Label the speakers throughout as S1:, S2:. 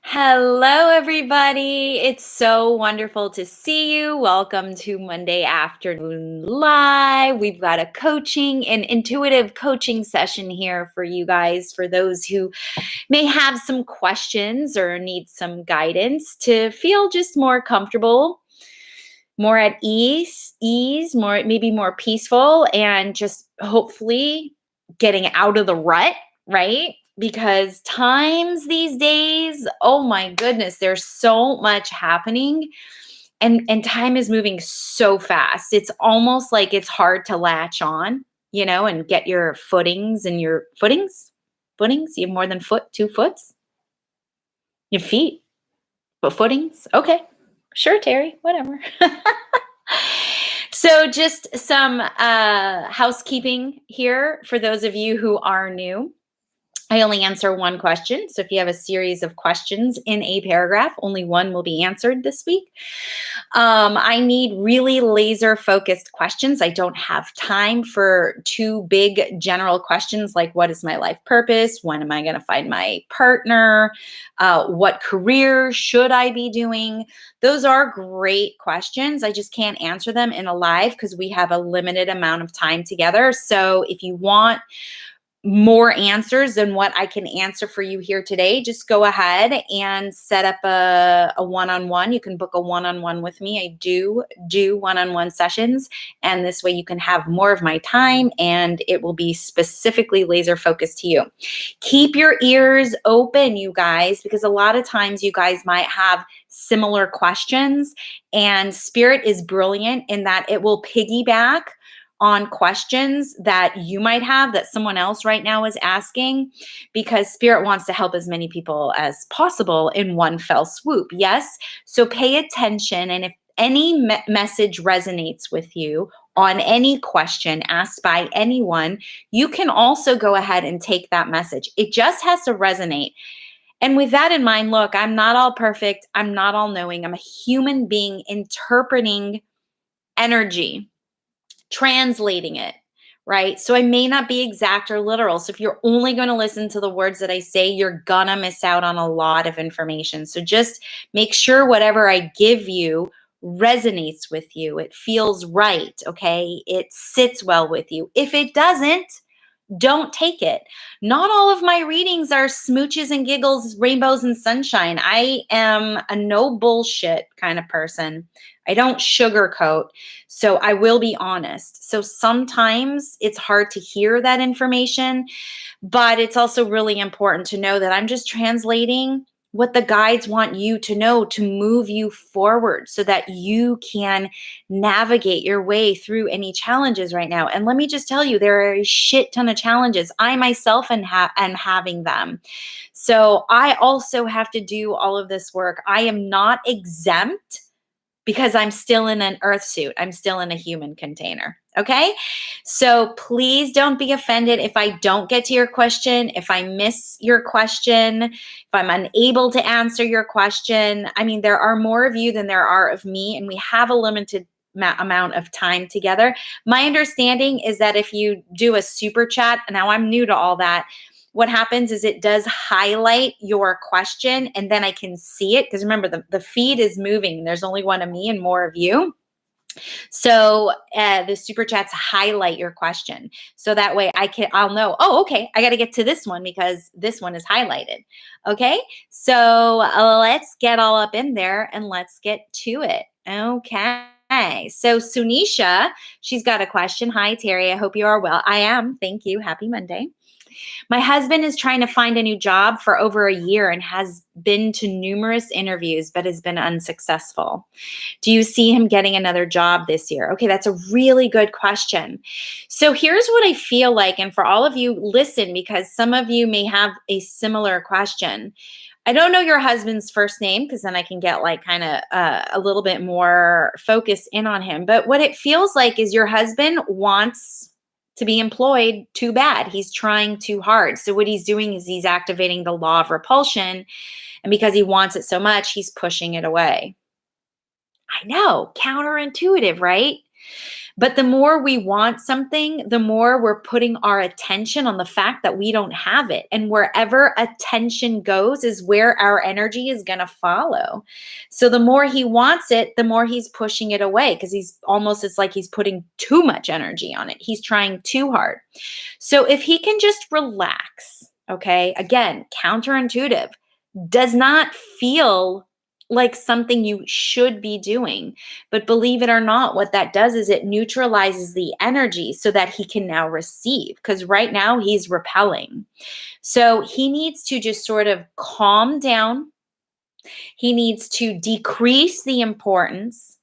S1: Hello, everybody. It's so wonderful to see you. Welcome to Monday Afternoon Live. We've got a an intuitive coaching session here for you guys, for those who may have some questions or need some guidance to feel just more comfortable, more at ease, maybe more peaceful, and just hopefully getting out of the rut, right? Because times these days, oh my goodness, there's so much happening and time is moving so fast. It's almost like it's hard to latch on, and get your footings. You have more than 2 foots? Your feet, but footings? Okay. Sure, Terry, whatever. So just some housekeeping here for those of you who are new. I only answer one question. So if you have a series of questions in a paragraph, only one will be answered this week. I need really laser focused questions. I don't have time for two big general questions like, what is my life purpose? When am I going to find my partner? What career should I be doing? Those are great questions. I just can't answer them in a live because we have a limited amount of time together. So if you want more answers than what I can answer for you here today, just go ahead and set up a one-on-one. You can book a one-on-one with me. I do one-on-one sessions, and this way you can have more of my time and it will be specifically laser focused to you. Keep your ears open, you guys, because a lot of times you guys might have similar questions, and Spirit is brilliant in that it will piggyback on questions that you might have that someone else right now is asking, because Spirit wants to help as many people as possible in one fell swoop. Yes. So pay attention. And if any message resonates with you on any question asked by anyone, you can also go ahead and take that message. It just has to resonate. And with that in mind, look, I'm not all perfect. I'm not all knowing. I'm a human being interpreting energy, translating it, right? So I may not be exact or literal. So if you're only going to listen to the words that I say, you're going to miss out on a lot of information. So just make sure whatever I give you resonates with you. It feels right, okay? It sits well with you. If it doesn't, don't take it. Not all of my readings are smooches and giggles, rainbows and sunshine. I am a no bullshit kind of person. I don't sugarcoat, so I will be honest. So sometimes it's hard to hear that information, but it's also really important to know that I'm just translating what the guides want you to know to move you forward so that you can navigate your way through any challenges right now. And let me just tell you, there are a shit ton of challenges. I myself am having them. So I also have to do all of this work. I am not exempt because I'm still in an earth suit. I'm still in a human container. Okay? So please don't be offended if I don't get to your question, if I miss your question, if I'm unable to answer your question. I mean, there are more of you than there are of me, and we have a limited amount of time together. My understanding is that if you do a super chat, now I'm new to all that, what happens is it does highlight your question, and then I can see it, because remember, the feed is moving. There's only one of me and more of you. So the super chats highlight your question. So that way I'll know, oh, okay, I got to get to this one because this one is highlighted. Okay. So let's get all up in there and let's get to it. Okay. So Sunisha, she's got a question. Hi, Terry. I hope you are well. I am. Thank you. Happy Monday. My husband is trying to find a new job for over a year and has been to numerous interviews, but has been unsuccessful. Do you see him getting another job this year? Okay, that's a really good question. So here's what I feel like, and for all of you, listen, because some of you may have a similar question. I don't know your husband's first name, because then I can get like kind of a little bit more focus in on him. But what it feels like is your husband wants to be employed too bad. He's trying too hard. So what he's doing is he's activating the law of repulsion. And because he wants it so much, he's pushing it away. I know, counterintuitive, right? But the more we want something, the more we're putting our attention on the fact that we don't have it. And wherever attention goes is where our energy is going to follow. So the more he wants it, the more he's pushing it away, because it's like he's putting too much energy on it. He's trying too hard. So if he can just relax, okay, again, counterintuitive, does not feel like something you should be doing. But believe it or not, what that does is it neutralizes the energy so that he can now receive, because right now he's repelling. So he needs to just sort of calm down. He needs to decrease the importance.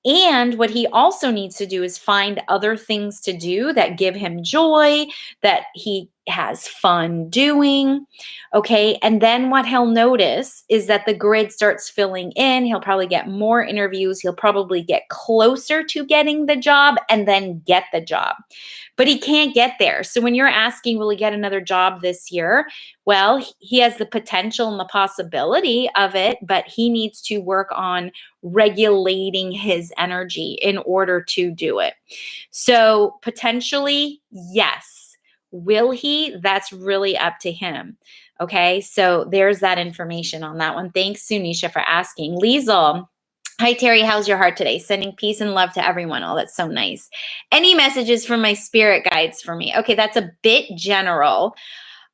S1: And what he also needs to do is find other things to do that give him joy, that he has fun doing. Okay. And then what he'll notice is that the grid starts filling in. He'll probably get more interviews. He'll probably get closer to getting the job and then get the job. But he can't get there. So when you're asking, will he get another job this year? Well, he has the potential and the possibility of it, but he needs to work on regulating his energy in order to do it. So potentially, yes. Will he? That's really up to him. Okay, so there's that information on that one. Thanks, Sunisha, for asking. Liesel, hi, Terrie. How's your heart today? Sending peace and love to everyone. Oh, that's so nice. Any messages from my spirit guides for me? Okay, that's a bit general.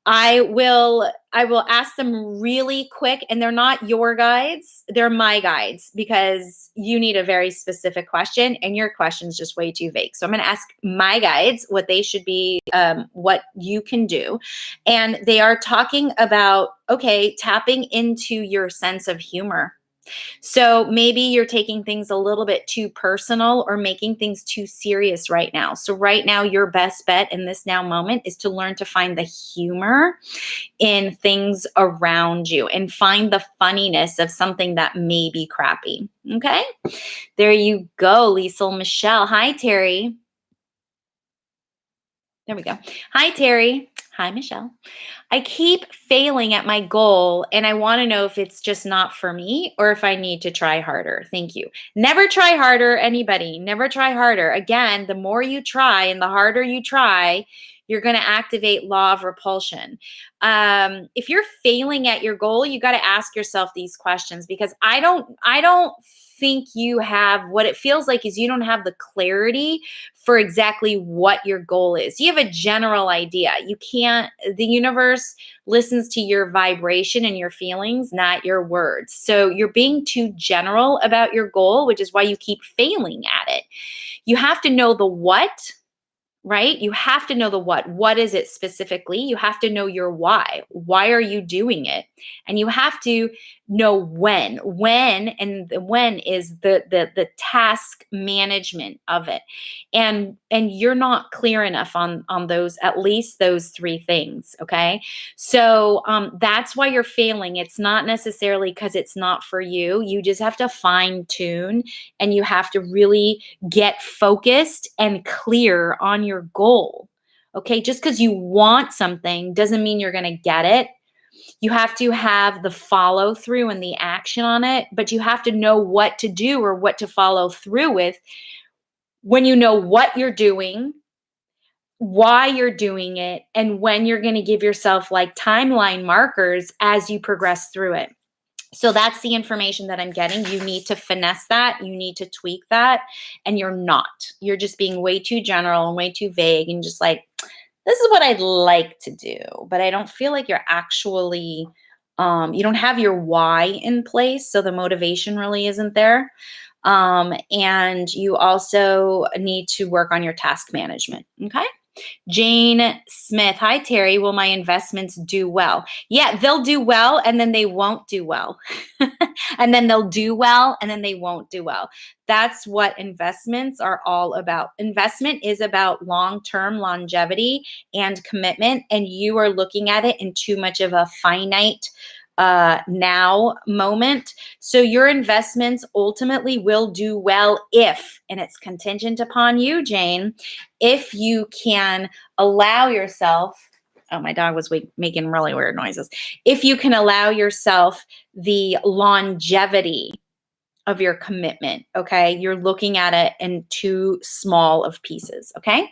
S1: I will ask them really quick, and they're not your guides, they're my guides, because you need a very specific question and your question is just way too vague. So I'm going to ask my guides what they should be, what you can do. And they are talking about, okay, tapping into your sense of humor. So maybe you're taking things a little bit too personal or making things too serious right now. So right now, your best bet in this now moment is to learn to find the humor in things around you and find the funniness of something that may be crappy. Okay? There you go, Liesel. Michelle. Hi, Terrie. There we go. Hi, Terrie. Hi, Michelle. I keep failing at my goal, and I want to know if it's just not for me or if I need to try harder. Thank you. Never try harder, anybody. Never try harder. Again, the more you try and the harder you try, you're going to activate law of repulsion. If you're failing at your goal, you got to ask yourself these questions, because I don't think you have, what it feels like is you don't have the clarity for exactly what your goal is. You have a general idea. The universe listens to your vibration and your feelings, not your words. So you're being too general about your goal, which is why you keep failing at it. You have to know the what. Right? You have to know the what. What is it specifically? You have to know your why. Why are you doing it? And you have to know when. And the when is the task management of it. And you're not clear enough on those, at least those three things. Okay. So that's why you're failing. It's not necessarily because it's not for you. You just have to fine tune, and you have to really get focused and clear on your goal. Okay, just because you want something doesn't mean you're going to get it. You have to have the follow through and the action on it, but you have to know what to do or what to follow through with. When you know what you're doing, why you're doing it, and when you're going to give yourself like timeline markers as you progress through it. So that's the information that I'm getting. You need to finesse that. You need to tweak that. And you're not. You're just being way too general and way too vague and just like, this is what I'd like to do. But I don't feel like you're actually, you don't have your why in place. So the motivation really isn't there. And you also need to work on your task management. Okay. Jane Smith. Hi, Terrie. Will my investments do well? Yeah, they'll do well, and then they won't do well. And then they'll do well, and then they won't do well. That's what investments are all about. Investment is about long-term longevity and commitment, and you are looking at it in too much of a finite now moment. So your investments ultimately will do well if, and it's contingent upon you, Jane, if you can allow yourself, oh, my dog was making really weird noises. If you can allow yourself the longevity of your commitment. Okay. You're looking at it in too small of pieces. Okay.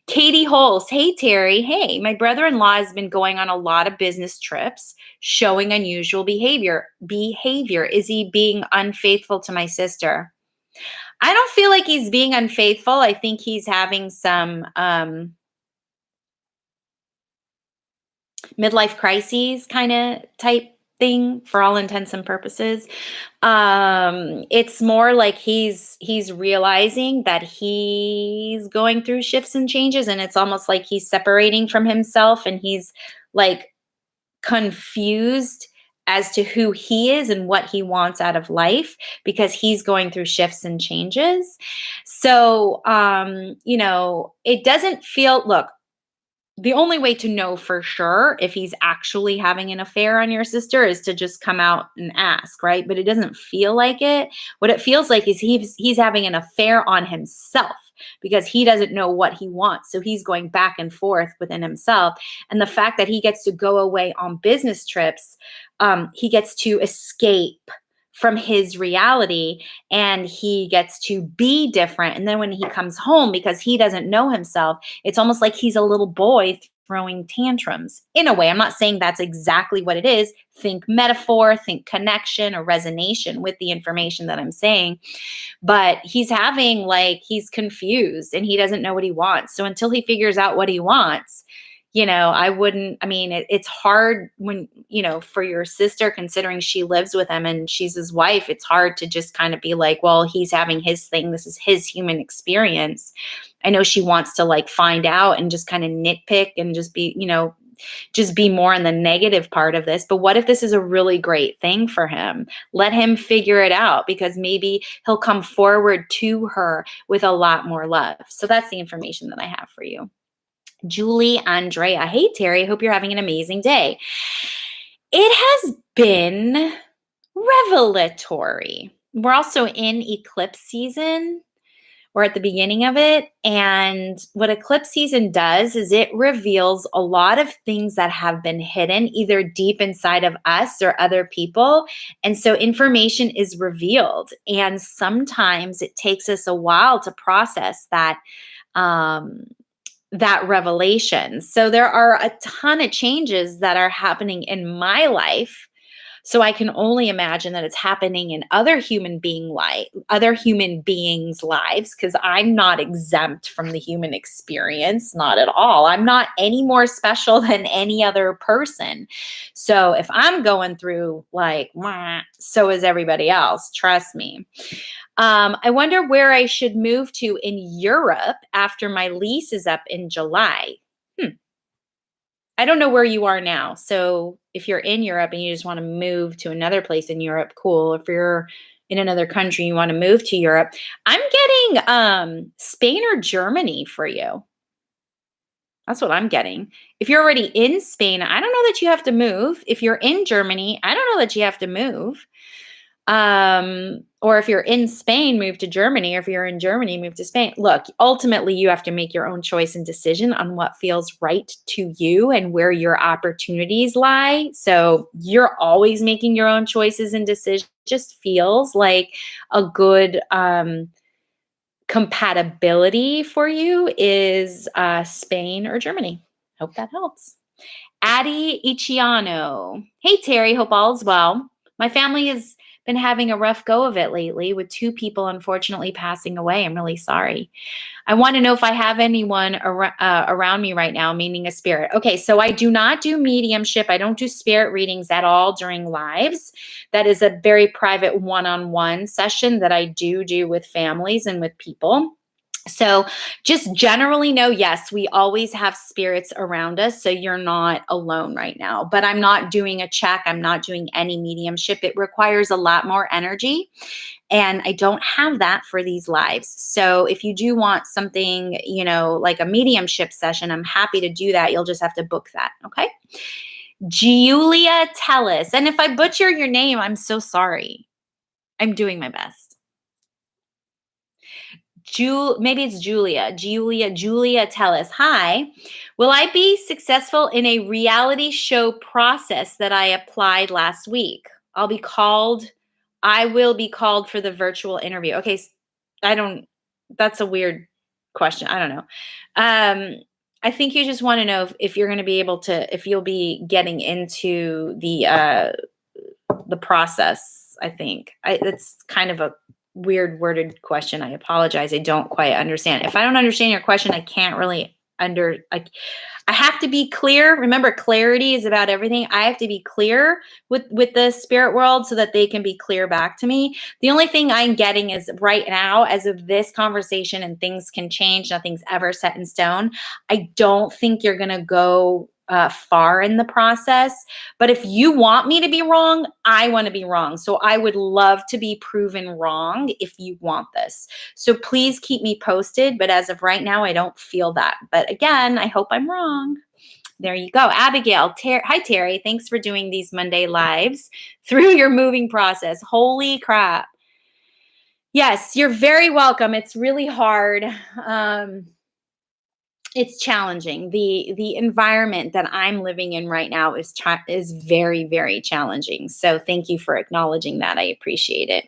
S1: Katie Holes. Hey, Terrie. Hey, my brother-in-law has been going on a lot of business trips, showing unusual behavior. Is he being unfaithful to my sister? I don't feel like he's being unfaithful. I think he's having some midlife crises kind of type thing for all intents and purposes. It's more like he's realizing that he's going through shifts and changes, and it's almost like he's separating from himself, and he's like confused as to who he is and what he wants out of life because he's going through shifts and changes. So, it doesn't feel, look, the only way to know for sure if he's actually having an affair on your sister is to just come out and ask, right? But it doesn't feel like it. What it feels like is he's having an affair on himself because he doesn't know what he wants. So he's going back and forth within himself. And the fact that he gets to go away on business trips, he gets to escape from his reality and he gets to be different. And then when he comes home, because he doesn't know himself, it's almost like he's a little boy throwing tantrums in a way. I'm not saying that's exactly what it is. Think metaphor, think connection or resonation with the information that I'm saying. But he's he's confused and he doesn't know what he wants. So until he figures out what he wants, it's hard when, for your sister, considering she lives with him and she's his wife, it's hard to just kind of be like, well, he's having his thing. This is his human experience. I know she wants to find out and just kind of nitpick and just be more in the negative part of this. But what if this is a really great thing for him? Let him figure it out because maybe he'll come forward to her with a lot more love. So that's the information that I have for you. Julie Andrea. Hey, Terrie. I hope you're having an amazing day. It has been revelatory. We're also in eclipse season. We're at the beginning of it. And what eclipse season does is it reveals a lot of things that have been hidden either deep inside of us or other people. And so information is revealed. And sometimes it takes us a while to process that revelation. So there are a ton of changes that are happening in my life. So I can only imagine that it's happening in other human beings' lives, because I'm not exempt from the human experience, not at all. I'm not any more special than any other person. So if I'm going through so is everybody else, trust me. I wonder where I should move to in Europe after my lease is up in July. I don't know where you are now. So if you're in Europe and you just want to move to another place in Europe, cool. If you're in another country and you want to move to Europe, I'm getting Spain or Germany for you. That's what I'm getting. If you're already in Spain, I don't know that you have to move. If you're in Germany, I don't know that you have to move. Or if you're in Spain, move to Germany. Or if you're in Germany, move to Spain. Look, ultimately, you have to make your own choice and decision on what feels right to you and where your opportunities lie. So you're always making your own choices and decisions. Just feels like a good compatibility for you is Spain or Germany. Hope that helps. Addie Ichiano. Hey, Terrie. Hope all is well. My family has been having a rough go of it lately with 2 people unfortunately passing away. I'm really sorry. I want to know if I have anyone around me right now, meaning a spirit. Okay, so I do not do mediumship. I don't do spirit readings at all during lives. That is a very private one-on-one session that I do with families and with people. So just generally know, yes, we always have spirits around us. So you're not alone right now, but I'm not doing a check. I'm not doing any mediumship. It requires a lot more energy. And I don't have that for these lives. So if you do want something, like a mediumship session, I'm happy to do that. You'll just have to book that. Okay. Julia Tellis. And if I butcher your name, I'm so sorry. I'm doing my best. Maybe it's Julia Tellis. Hi. Will I be successful in a reality show process that I applied last week? I'll be called I will be called for the virtual interview. Okay, that's a weird question. I don't know. I think you just want to know if you're going to be able to, if you'll be getting into the process. I think it's kind of a weird worded question. I apologize. I don't quite understand. If I don't understand your question, I can't really I have to be clear. Remember, clarity is about everything. I have to be clear with the spirit world so that they can be clear back to me. The only thing I'm getting is right now, as of this conversation, and things can change, nothing's ever set in stone. I don't think you're going to go far in the process. But if you want me to be wrong, I want to be wrong. So I would love to be proven wrong if you want this. So please keep me posted. But as of right now, I don't feel that. But again, I hope I'm wrong. There you go. Abigail. Hi, Terrie. Thanks for doing these Monday lives through your moving process. Holy crap. Yes, you're very welcome. It's really hard. It's challenging. The environment that I'm living in right now is very, very challenging. So thank you for acknowledging that. I appreciate it.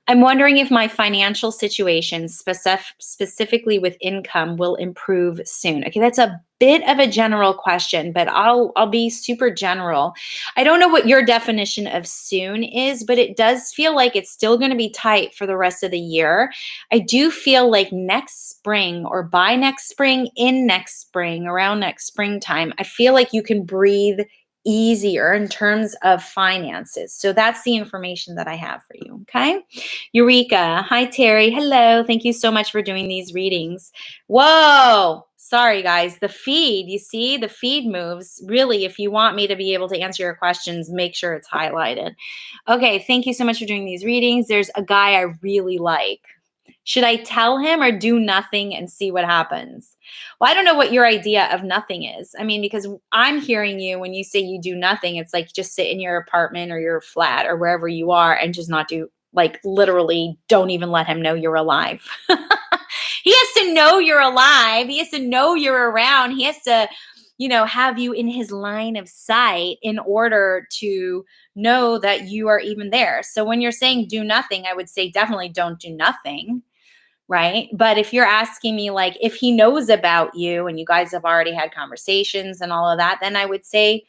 S1: I'm wondering if my financial situation, specifically with income, will improve soon. Okay, that's a bit of a general question, but I'll be super general. I don't know what your definition of soon is, but it does feel like it's still going to be tight for the rest of the year. I do feel like next spring, or by next spring, in next spring, around next springtime, I feel like you can breathe easier in terms of finances. So that's the information that I have for you. Okay. Eureka. Hi, Terrie. Hello. Thank you so much for doing these readings. Whoa. Sorry, guys. The feed, you see, the feed moves. Really, if you want me to be able to answer your questions, make sure it's highlighted. Okay. Thank you so much for doing these readings. There's a guy I really like. Should I tell him or do nothing and see what happens? Well, I don't know what your idea of nothing is. I mean, because I'm hearing you when you say you do nothing, it's like just sit in your apartment or your flat or wherever you are and just not do, like, literally don't even let him know you're alive. He has to know you're alive. He has to know you're around. He has to, have you in his line of sight in order to know that you are even there. So when you're saying do nothing, I would say definitely don't do nothing. Right. But if you're asking me, like, if he knows about you and you guys have already had conversations and all of that, then I would say,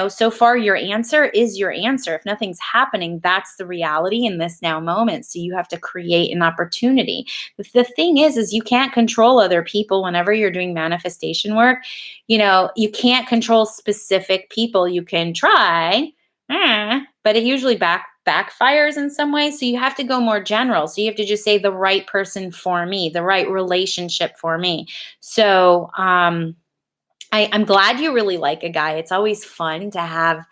S1: so far your answer is your answer. If nothing's happening, that's the reality in this now moment. So you have to create an opportunity. The thing is you can't control other people whenever you're doing manifestation work. You can't control specific people. You can try, but it usually backfires in some way. So you have to go more general. So you have to just say the right person for me, the right relationship for me. So I'm glad you really like a guy. It's always fun to have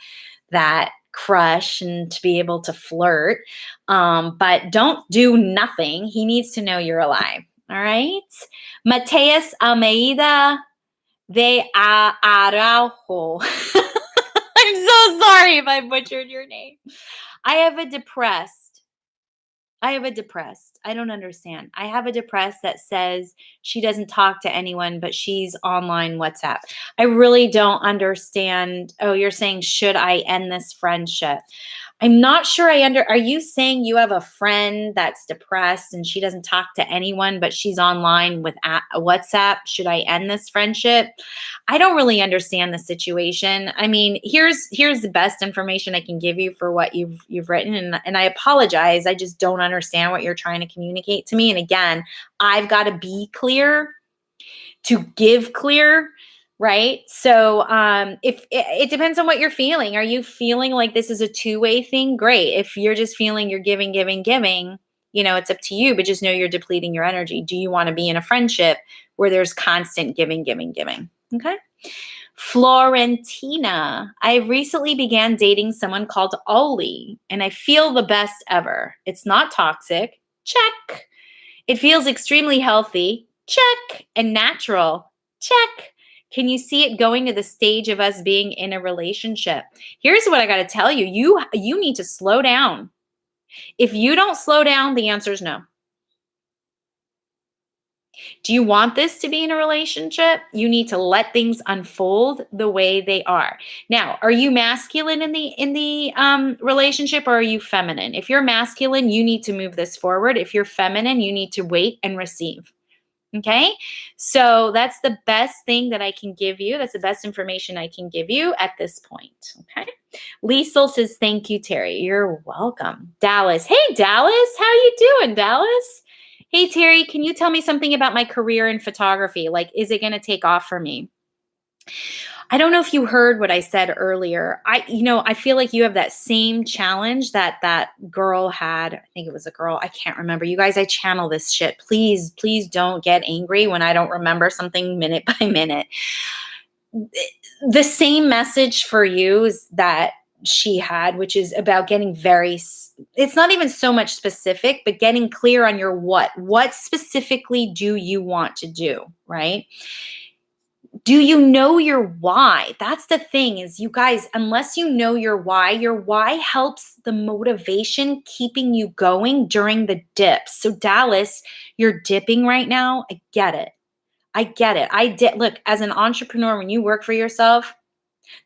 S1: that crush and to be able to flirt. But don't do nothing. He needs to know you're alive. All right. Mateus Almeida de Araujo. I'm so sorry if I butchered your name. I have a depressed. I don't understand. I have a depressed that says she doesn't talk to anyone, but she's online WhatsApp. I really don't understand. Oh, you're saying, should I end this friendship? I'm not sure are you saying you have a friend that's depressed and she doesn't talk to anyone, but she's online with WhatsApp? Should I end this friendship? I don't really understand the situation. I mean, here's the best information I can give you for what you've written. And I apologize. I just don't understand what you're trying to communicate to me. And again, I've got to be clear to give clear. Right. So if it depends on what you're feeling. Are you feeling like this is a two-way thing? Great. If you're just feeling you're giving, it's up to you, but just know you're depleting your energy. Do you want to be in a friendship where there's constant giving? Okay. Florentina, I recently began dating someone called Oli, and I feel the best ever. It's not toxic. Check. It feels extremely healthy. Check. And natural. Check. Can you see it going to the stage of us being in a relationship? Here's what I got to tell you. You need to slow down. If you don't slow down, the answer is no. Do you want this to be in a relationship? You need to let things unfold the way they are. Now, are you masculine in the relationship, or are you feminine? If you're masculine, you need to move this forward. If you're feminine, you need to wait and receive. Okay. So that's the best thing that I can give you. That's the best information I can give you at this point. Okay. Liesel says, thank you, Terrie. You're welcome. Dallas. Hey, Dallas. How you doing, Dallas? Hey, Terrie, can you tell me something about my career in photography? Like, is it going to take off for me? I don't know if you heard what I said earlier. I feel like you have that same challenge that that girl had. I think it was a girl. I can't remember. You guys, I channel this shit. Please, please don't get angry when I don't remember something minute by minute. The same message for you is that she had, which is about getting it's not even so much specific, but getting clear on your what. What specifically do you want to do, right? Do you know your why? That's the thing is, you guys, unless you know your why helps the motivation keeping you going during the dips. So Dallas, you're dipping right now. I get it. Look, as an entrepreneur, when you work for yourself,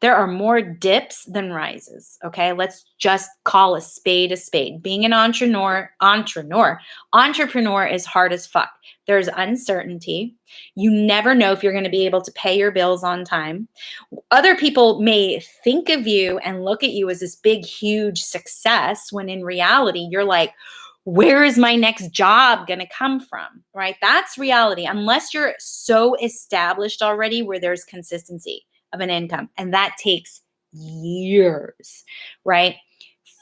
S1: there are more dips than rises. Okay. Let's just call a spade a spade. Being an entrepreneur is hard as fuck. There's uncertainty. You never know if you're going to be able to pay your bills on time. Other people may think of you and look at you as this big, huge success, when in reality, you're like, where is my next job going to come from? Right? That's reality. Unless you're so established already where there's consistency of an income. And that takes years, right?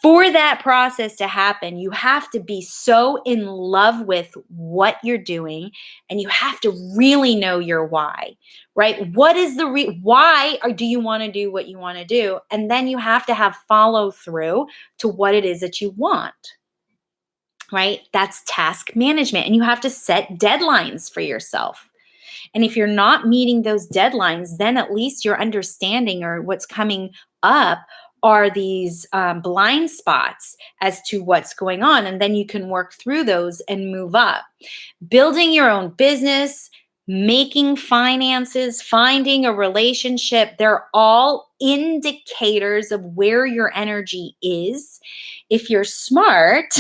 S1: For that process to happen, you have to be so in love with what you're doing, and you have to really know your why, right? What is the why, or do you want to do what you want to do? And then you have to have follow through to what it is that you want, right? That's task management. And you have to set deadlines for yourself. And if you're not meeting those deadlines, then at least you're understanding, or what's coming up are these blind spots as to what's going on. And then you can work through those and move up. Building your own business, making finances, finding a relationship, they're all indicators of where your energy is. If you're smart,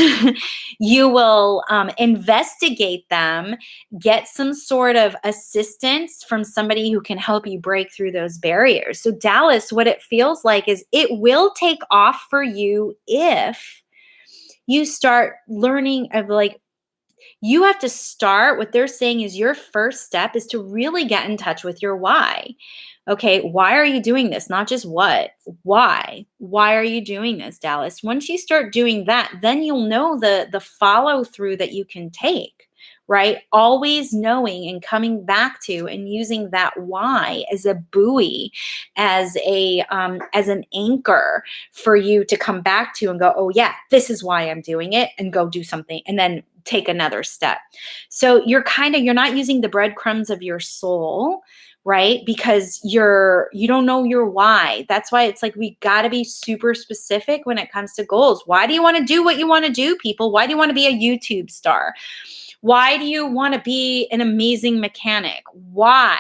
S1: you will investigate them, get some sort of assistance from somebody who can help you break through those barriers. So Dallas, what it feels like is it will take off for you if you start learning of, like, you have to start, what they're saying is your first step is to really get in touch with your why. Okay, why are you doing this? Not just what, why? Why are you doing this, Dallas? Once you start doing that, then you'll know the follow through that you can take, right? Always knowing and coming back to and using that why as a buoy, as an anchor for you to come back to and go, oh yeah, this is why I'm doing it, and go do something, and then take another step. So you're not using the breadcrumbs of your soul, right? Because you don't know your why. That's why it's like, we got to be super specific when it comes to goals. Why do you want to do what you want to do, people? Why do you want to be a YouTube star? Why do you want to be an amazing mechanic? Why?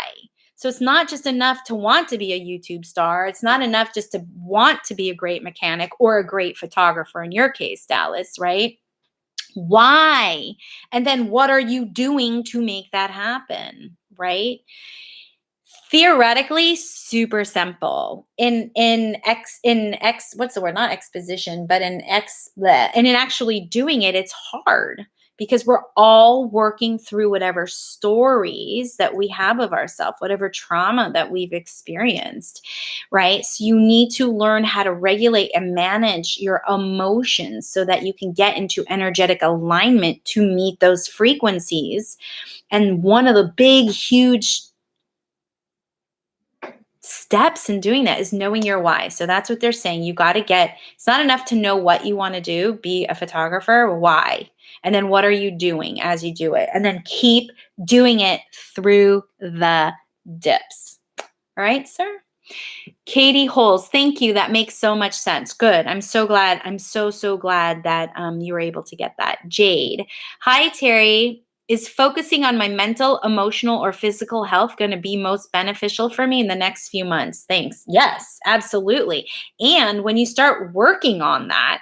S1: So it's not just enough to want to be a YouTube star. It's not enough just to want to be a great mechanic or a great photographer in your case, Dallas, right? Why? And then what are you doing to make that happen, right? Theoretically, super simple. What's the word? Not exposition, but in actually doing it, it's hard, because we're all working through whatever stories that we have of ourselves, whatever trauma that we've experienced, right? So you need to learn how to regulate and manage your emotions so that you can get into energetic alignment to meet those frequencies. And one of the big, huge steps in doing that is knowing your why. So that's what they're saying. You got to it's not enough to know what you want to do, be a photographer, why? And then what are you doing as you do it? And then keep doing it through the dips. All right, sir? Katie Holes, thank you. That makes so much sense. Good. I'm so glad. I'm so glad that you were able to get that. Jade. Hi, Terrie. Is focusing on my mental, emotional, or physical health going to be most beneficial for me in the next few months? Thanks. Yes, absolutely. And when you start working on that,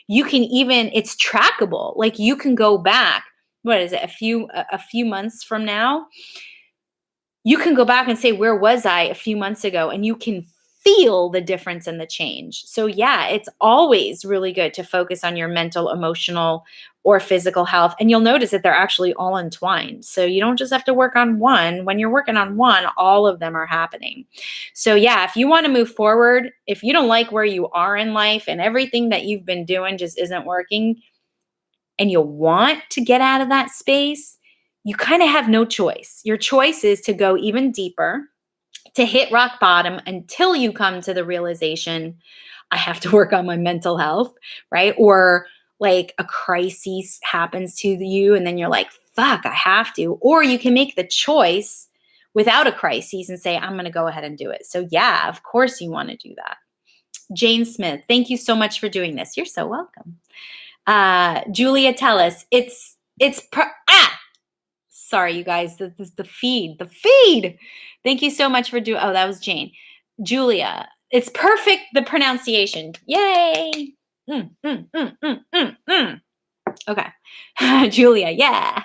S1: you can even, it's trackable. Like you can go back, what is it, a few months from now, you can go back and say, where was I a few months ago? And you can feel the difference in the change. So yeah, it's always really good to focus on your mental, emotional, or physical health. And you'll notice that they're actually all entwined. So you don't just have to work on one. When you're working on one, all of them are happening. So yeah, if you want to move forward, if you don't like where you are in life and everything that you've been doing just isn't working, and you want to get out of that space, you kind of have no choice. Your choice is to go even deeper, to hit rock bottom until you come to the realization, I have to work on my mental health, right? Or like a crisis happens to you and then you're like, fuck, I have to. Or you can make the choice without a crisis and say, I'm going to go ahead and do it. So yeah, of course you want to do that. Jane Smith, thank you so much for doing this. You're so welcome. Julia Tellis, sorry, you guys, this is the feed. Thank you so much for oh, that was Jane. Julia, it's perfect, the pronunciation. Yay. Okay. Julia, yeah.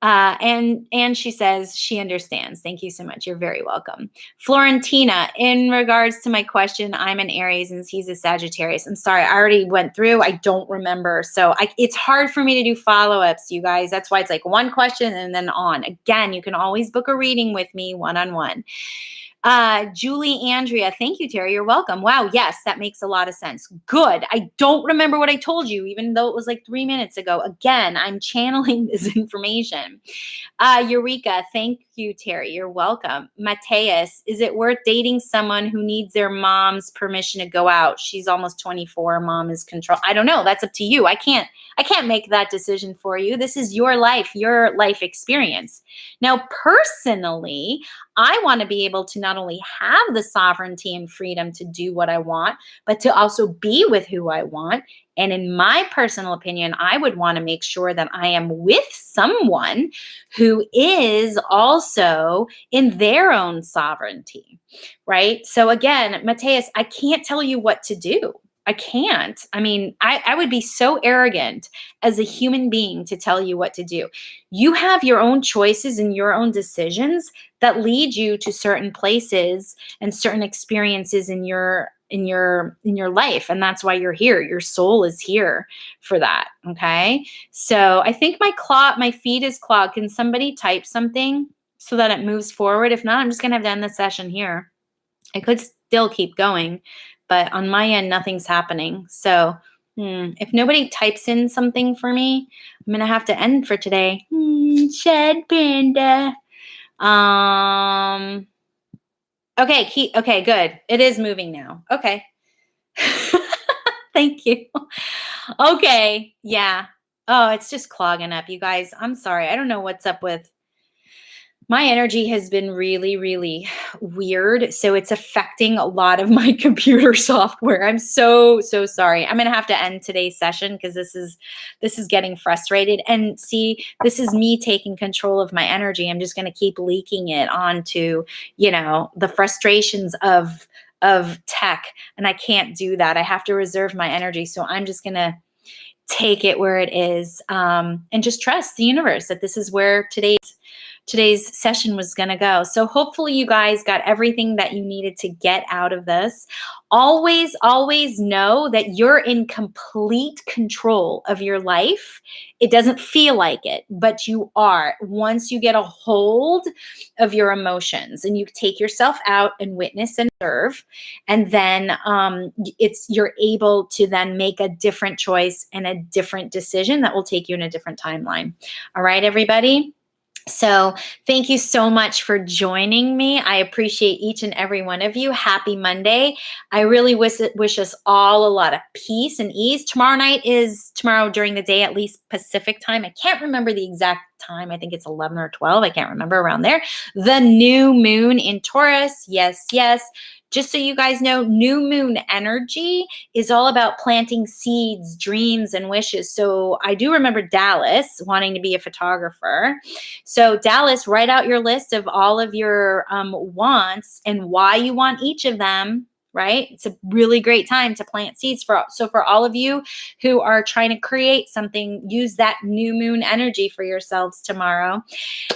S1: And she says she understands. Thank you so much. You're very welcome. Florentina, in regards to my question, I'm an Aries and he's a Sagittarius. I'm sorry, I already went through. I don't remember. So it's hard for me to do follow-ups, you guys. That's why it's like one question and then on. Again, you can always book a reading with me one-on-one. Julie Andrea, thank you, Terrie. You're welcome. Wow, yes, that makes a lot of sense. Good. I don't remember what I told you, even though it was like 3 minutes ago. Again, I'm channeling this information. Eureka, thank you, Terrie. You're welcome. Mateus, is it worth dating someone who needs their mom's permission to go out? She's almost 24. Mom is control. I don't know. That's up to you. I can't make that decision for you. This is your life experience. Now, personally, I want to be able to not only have the sovereignty and freedom to do what I want, but to also be with who I want. And in my personal opinion, I would want to make sure that I am with someone who is also in their own sovereignty, right? So again, Mateus, I can't tell you what to do. I can't. I mean, I would be so arrogant as a human being to tell you what to do. You have your own choices and your own decisions that lead you to certain places and certain experiences in your life, and that's why you're here. Your soul is here for that. Okay, so I think my feed is clogged. Can somebody type something so that it moves forward? If not, I'm just gonna have to end the session here. I could still keep going, but on my end, nothing's happening. So if nobody types in something for me, I'm gonna have to end for today. Shed Panda. Okay, good. It is moving now. Okay. Thank you. Okay. Yeah. Oh, it's just clogging up, you guys. I'm sorry. I don't know what's up with my energy. Has been really, really weird. So it's affecting a lot of my computer software. I'm so sorry. I'm going to have to end today's session because this is getting frustrated. And see, this is me taking control of my energy. I'm just going to keep leaking it onto, the frustrations of tech. And I can't do that. I have to reserve my energy. So I'm just going to take it where it is, and just trust the universe that this is where today's session was going to go. So hopefully you guys got everything that you needed to get out of this. Always, always know that you're in complete control of your life. It doesn't feel like it, but you are. Once you get a hold of your emotions and you take yourself out and witness and observe, and then you're able to then make a different choice and a different decision that will take you in a different timeline. All right, everybody? So thank you so much for joining me. I appreciate each and every one of you. Happy Monday. I really wish us all a lot of peace and ease. Tomorrow during the day, at least Pacific time. I can't remember the exact time. I think it's 11 or 12. I can't remember, around there. The new moon in Taurus. Yes, yes. just so you guys know, new moon energy is all about planting seeds, dreams, and wishes. So I do remember Dallas wanting to be a photographer. So Dallas, write out your list of all of your wants and why you want each of them. Right? It's a really great time to plant seeds for all of you who are trying to create something, use that new moon energy for yourselves tomorrow.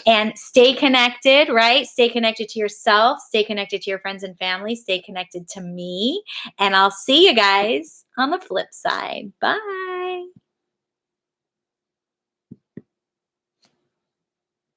S1: And stay connected, right? Stay connected to yourself, stay connected to your friends and family, stay connected to me. And I'll see you guys on the flip side. Bye.